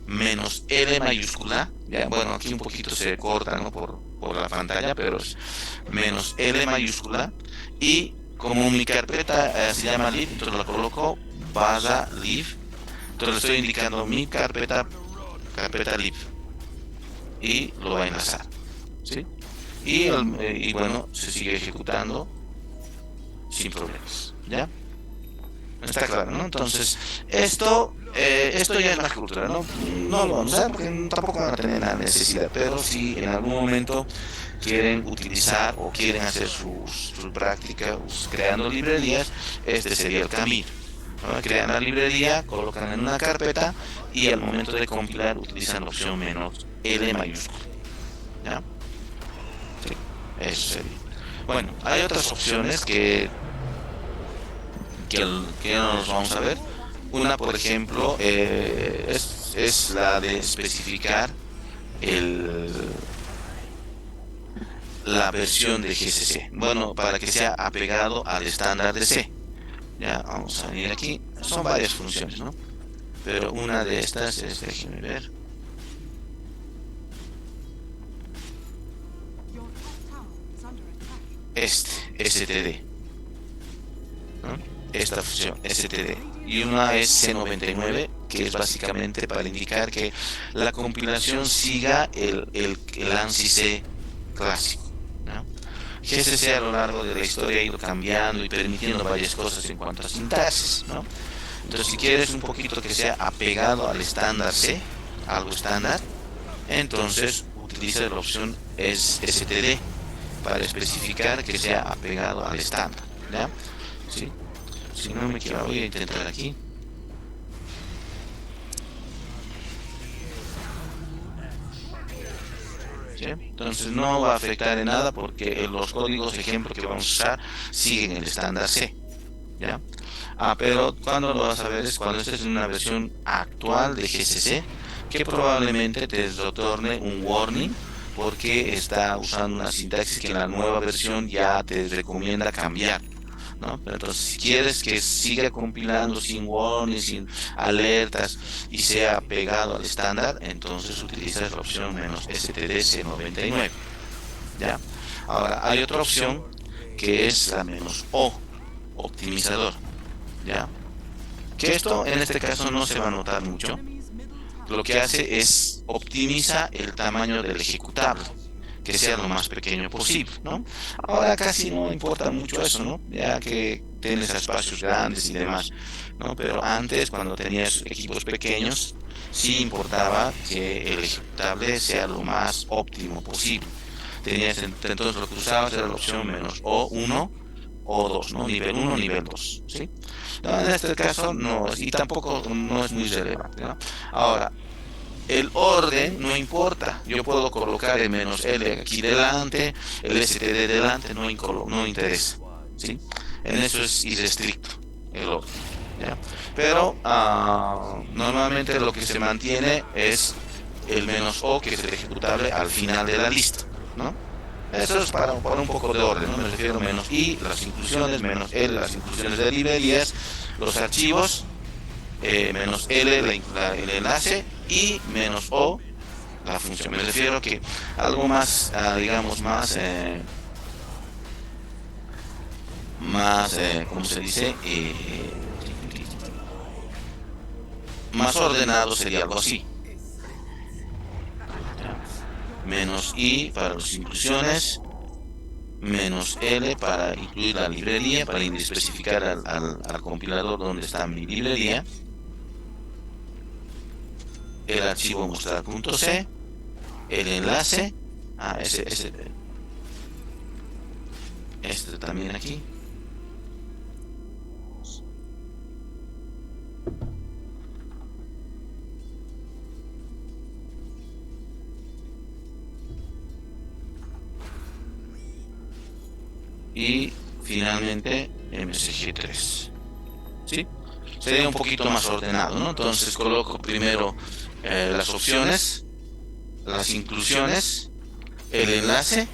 "-l" mayúscula. Ya, bueno, aquí un poquito se corta, ¿no? por la pantalla, pero es "-l" mayúscula. Y como mi carpeta se llama live, entonces la coloco /live. Entonces le estoy indicando mi carpeta live y lo va a enlazar, ¿sí? Y bueno, se sigue ejecutando sin problemas, ¿ya? Está claro, ¿no? Entonces, esto ya es más cultural, ¿no? No lo vamos a usar porque tampoco van a tener la necesidad, pero si en algún momento quieren utilizar o quieren hacer sus prácticas creando librerías, este sería el camino, ¿no? Crean la librería, colocan en una carpeta y al momento de compilar utilizan la opción "-l" mayúscula, ¿ya? Sí, eso sería. Bueno, hay otras opciones que no nos vamos a ver. Una, por ejemplo, es la de especificar la versión de GCC. Bueno, para que sea apegado al estándar de C. Ya, vamos a venir aquí. Son varias funciones, ¿no? Pero una de estas es, déjenme ver. std, ¿no? Esta función std. Y una es C99, que es básicamente para indicar que la compilación siga el ANSI C clásico, ¿no? GCC a lo largo de la historia ha ido cambiando y permitiendo varias cosas en cuanto a sintaxis, ¿no? Entonces, si quieres un poquito que sea apegado al estándar C, algo estándar, entonces utiliza la opción std para especificar que sea apegado al estándar, ¿ya? ¿Sí? Si no me equivoco, voy a intentar aquí. ¿Sí? Entonces no va a afectar en nada porque los códigos ejemplo que vamos a usar siguen el estándar C, ¿ya? Pero cuando lo vas a ver es cuando estés en una versión actual de GCC, que probablemente te retorne un warning porque está usando una sintaxis que en la nueva versión ya te recomienda cambiar, ¿no? Pero entonces, si quieres que siga compilando sin warning, sin alertas y sea pegado al estándar, entonces utilizas la opción "-stdc99", ¿ya? Ahora, hay otra opción que es la "-o", optimizador, ¿ya? Que esto en este caso no se va a notar mucho. Lo que hace es optimiza el tamaño del ejecutable, que sea lo más pequeño posible, ¿no? Ahora casi no importa mucho eso, ¿no? Ya que tienes espacios grandes y demás, ¿no? Pero antes, cuando tenías equipos pequeños, sí importaba que el ejecutable sea lo más óptimo posible. Tenías entonces lo que usabas era la opción "-o1", o 2, ¿no? Nivel 1, nivel 2, ¿sí? No, en este caso no, y tampoco no es muy relevante, ¿no? Ahora, el orden no importa. Yo puedo colocar el "-l aquí delante, el std delante, no interesa, ¿sí? En eso es irrestricto el orden, ¿ya? Pero normalmente lo que se mantiene es el "-o", que es el ejecutable al final de la lista, ¿no? Eso es para un poco de orden, ¿no? Me refiero "-i", las inclusiones, "-l", las inclusiones de librerías, los archivos, "-l", el enlace, y "-o", la función. Me refiero a que algo más, digamos, ¿cómo se dice? Más ordenado sería algo así. "-i" para las inclusiones, "-l" para incluir la librería, para especificar al compilador dónde está mi librería, el archivo mostrar.c, el enlace, este también aquí, y finalmente MSG3, ¿sí? Sería un poquito más ordenado, ¿no? Entonces coloco primero las opciones, las inclusiones, el enlace,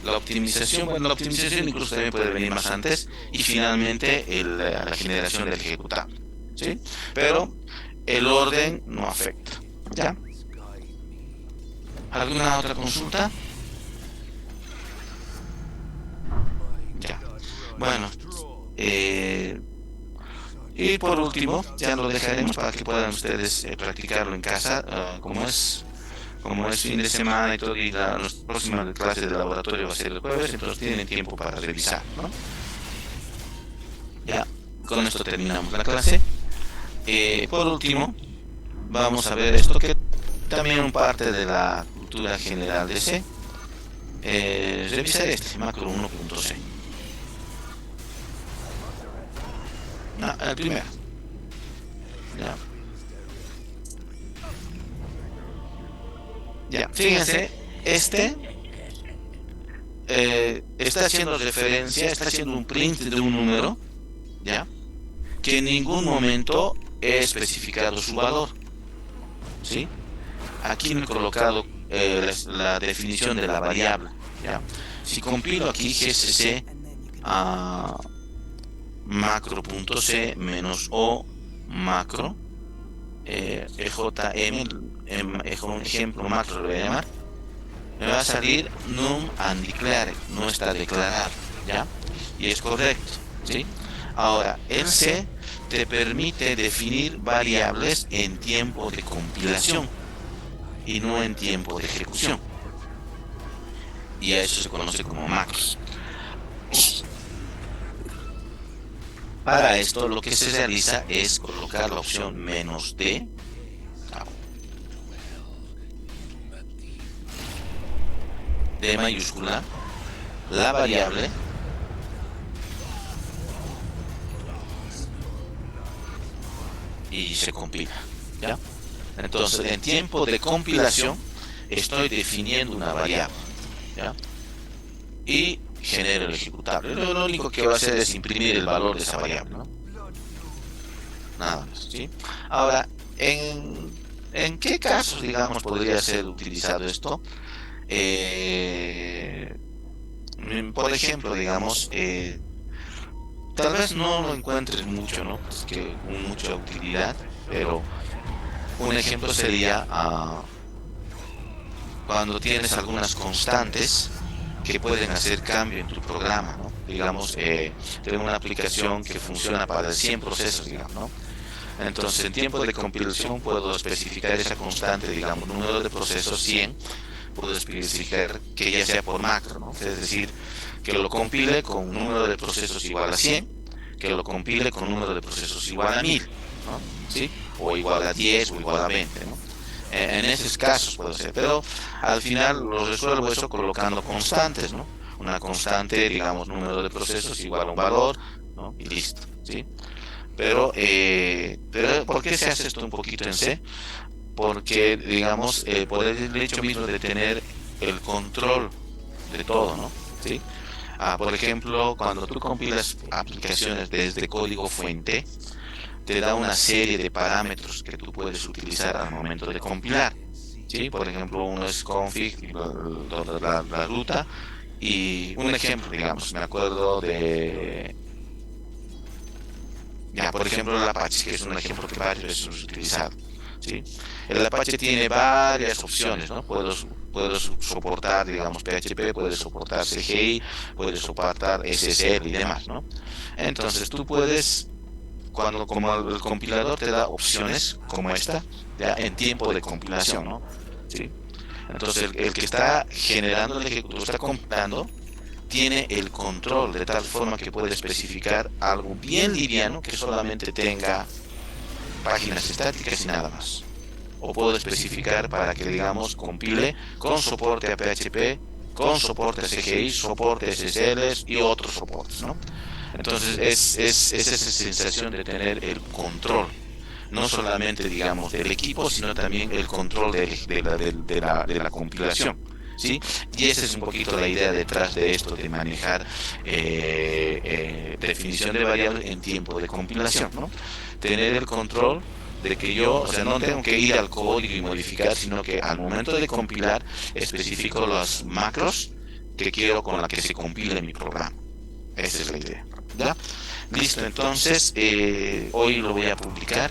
la optimización. Bueno, la optimización incluso también puede venir más antes, y finalmente la generación del ejecutable, ¿sí? Pero el orden no afecta, ¿ya? ¿Alguna otra consulta? Ya. Bueno, y por último, ya lo dejaremos para que puedan ustedes practicarlo en casa, como es fin de semana y todo, y las próximas clases de laboratorio va a ser el jueves, entonces tienen tiempo para revisar, ¿no? Ya, con esto terminamos la clase. Por último, vamos a ver esto que también parte de la cultura general de C. Revisar este macro 1.c. No, el primero. Ya. Ya, fíjense, está haciendo referencia, está haciendo un print de un número, ¿ya? Que en ningún momento he especificado su valor, ¿sí? Aquí me he colocado la definición de la variable, ¿ya? Si compilo aquí gcc macro.c "-o macro, ejemplo macro lo voy a llamar, me va a salir num undeclared, no está declarado, ¿ya? Y es correcto, ¿sí? Ahora, el C te permite definir variables en tiempo de compilación y no en tiempo de ejecución. Y a eso se conoce como macros. Para esto lo que se realiza es colocar la opción "-d", D mayúscula, la variable, y se compila, ¿ya? Entonces, en tiempo de compilación, estoy definiendo una variable, ¿ya? Y genero el ejecutable. Lo único que va a hacer es imprimir el valor de esa variable, ¿no? Nada más, ¿sí? Ahora, ¿en qué casos, digamos, podría ser utilizado esto? Eh, por ejemplo, digamos, tal vez no lo encuentres mucho, ¿no? Es que con mucha utilidad, pero un ejemplo sería cuando tienes algunas constantes que pueden hacer cambio en tu programa, ¿no? Digamos, tengo una aplicación que funciona para 100 procesos, digamos, ¿no? Entonces, en tiempo de compilación puedo especificar esa constante, digamos, número de procesos 100, puedo especificar que ya sea por macro, ¿no? Es decir, que lo compile con un número de procesos igual a 100, que lo compile con un número de procesos igual a 1000, ¿no? ¿Sí? O igual a 10 o igual a 20, ¿no? En esos casos puede ser, pero al final lo resuelvo eso colocando constantes, ¿no? Una constante, digamos, número de procesos igual a un valor, ¿no? Y listo, ¿sí? Pero ¿por qué se hace esto un poquito en C? Porque, digamos, por el hecho mismo de tener el control de todo, ¿no? ¿Sí? Por ejemplo, cuando tú compilas aplicaciones desde código fuente, te da una serie de parámetros que tú puedes utilizar al momento de compilar. ¿Sí? Por ejemplo, uno es config, la ruta, y un ejemplo, digamos, me acuerdo de, ya, por ejemplo, el Apache, que es un ejemplo que varias veces hemos utilizado. ¿Sí? El Apache tiene varias opciones, ¿no? Puedo soportar, digamos, PHP, puede soportar CGI, puede soportar SSL y demás, ¿no? Entonces tú puedes, como el compilador te da opciones como esta, ya en tiempo de compilación, ¿no? ¿Sí? Entonces el que está generando el ejecutor, está compilando, tiene el control de tal forma que puede especificar algo bien liviano que solamente tenga páginas estáticas y nada más. O puedo especificar para que, digamos, compile con soporte a PHP, con soporte a CGI, soporte a SSLs y otros soportes, ¿no? Entonces es esa sensación de tener el control, no solamente, digamos, del equipo, sino también el control de la compilación. ¿Sí? Y esa es un poquito la idea detrás de esto, de manejar definición de variables en tiempo de compilación, ¿no? Tener el control de que yo, o sea, no tengo que ir al código y modificar, sino que al momento de compilar especifico los macros que quiero con la que se compile mi programa. Esa es la idea. ¿Ya? Listo, entonces hoy lo voy a publicar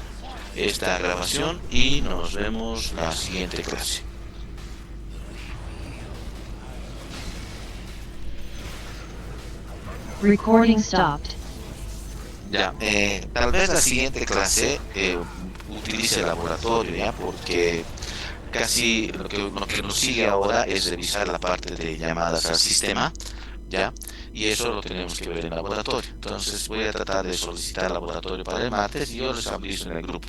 esta grabación y nos vemos la siguiente clase. Recording stopped. Ya, tal vez la siguiente clase utilice el laboratorio, ¿ya? Porque casi lo que nos sigue ahora es revisar la parte de llamadas al sistema, ¿ya? Y eso lo tenemos que ver en laboratorio. Entonces voy a tratar de solicitar laboratorio para el martes y yo les aviso en el grupo,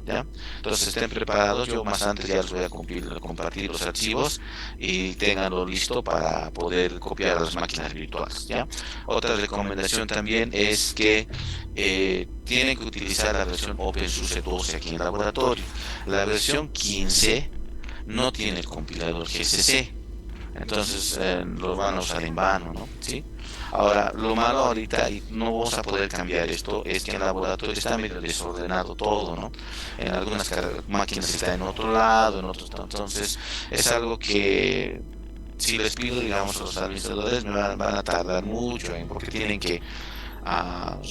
¿ya? Entonces estén preparados, yo más antes ya les voy a compartir los archivos y tenganlo listo para poder copiar a las máquinas virtuales, ¿ya? Otra recomendación también es que tienen que utilizar la versión OpenSUSE 12 aquí en el laboratorio. La versión 15 no tiene el compilador GCC, entonces lo van a usar en vano, ¿no? ¿Sí? Ahora, lo malo ahorita, y no vamos a poder cambiar esto, es que en el laboratorio está medio desordenado todo, ¿no? En algunas máquinas está en otro lado, en otros, entonces es algo que si les pido, digamos, a los administradores van a tardar mucho, porque tienen que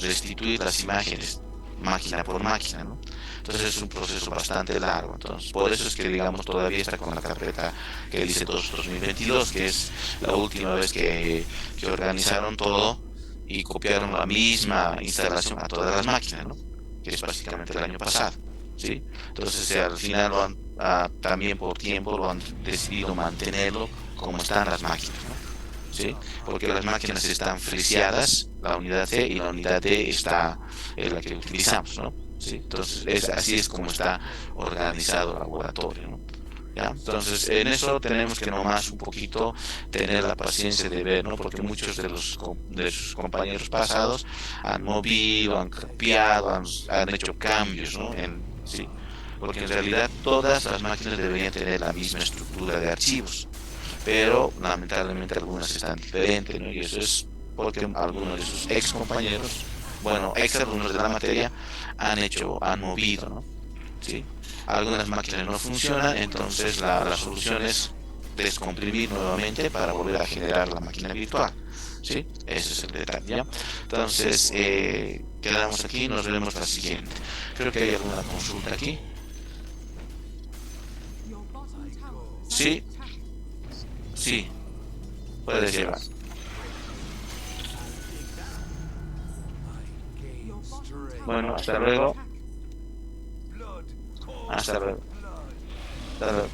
restituir las imágenes máquina por máquina, ¿no? Entonces es un proceso bastante largo. Entonces, por eso es que, digamos, todavía está con la carpeta que dice 2022, que es la última vez que organizaron todo y copiaron la misma instalación a todas las máquinas, ¿no? Que es básicamente el año pasado, ¿sí? Entonces, al final lo han, también por tiempo lo han decidido mantenerlo como están las máquinas, ¿no? ¿Sí? Porque las máquinas están friseadas, la unidad C y la unidad D está en la que utilizamos, ¿no? ¿Sí? Entonces, así es como está organizado el laboratorio, ¿no? ¿Ya? Entonces, en eso tenemos que nomás un poquito tener la paciencia de ver, ¿no? Porque muchos de sus compañeros pasados han movido, han copiado, han hecho cambios, ¿no? Sí. Porque en realidad todas las máquinas deberían tener la misma estructura de archivos, pero lamentablemente algunas están diferentes, ¿no? Y eso es porque algunos de sus ex compañeros, bueno, ex alumnos de la materia, han movido, ¿no? ¿Sí? Algunas máquinas no funcionan, entonces la solución es descomprimir nuevamente para volver a generar la máquina virtual. ¿Sí? Ese es el detalle, ¿ya? Entonces, quedamos aquí, nos vemos la siguiente. Creo que hay alguna consulta aquí. Sí, sí, puedes llevar. Bueno, hasta luego. Hasta luego. Hasta luego.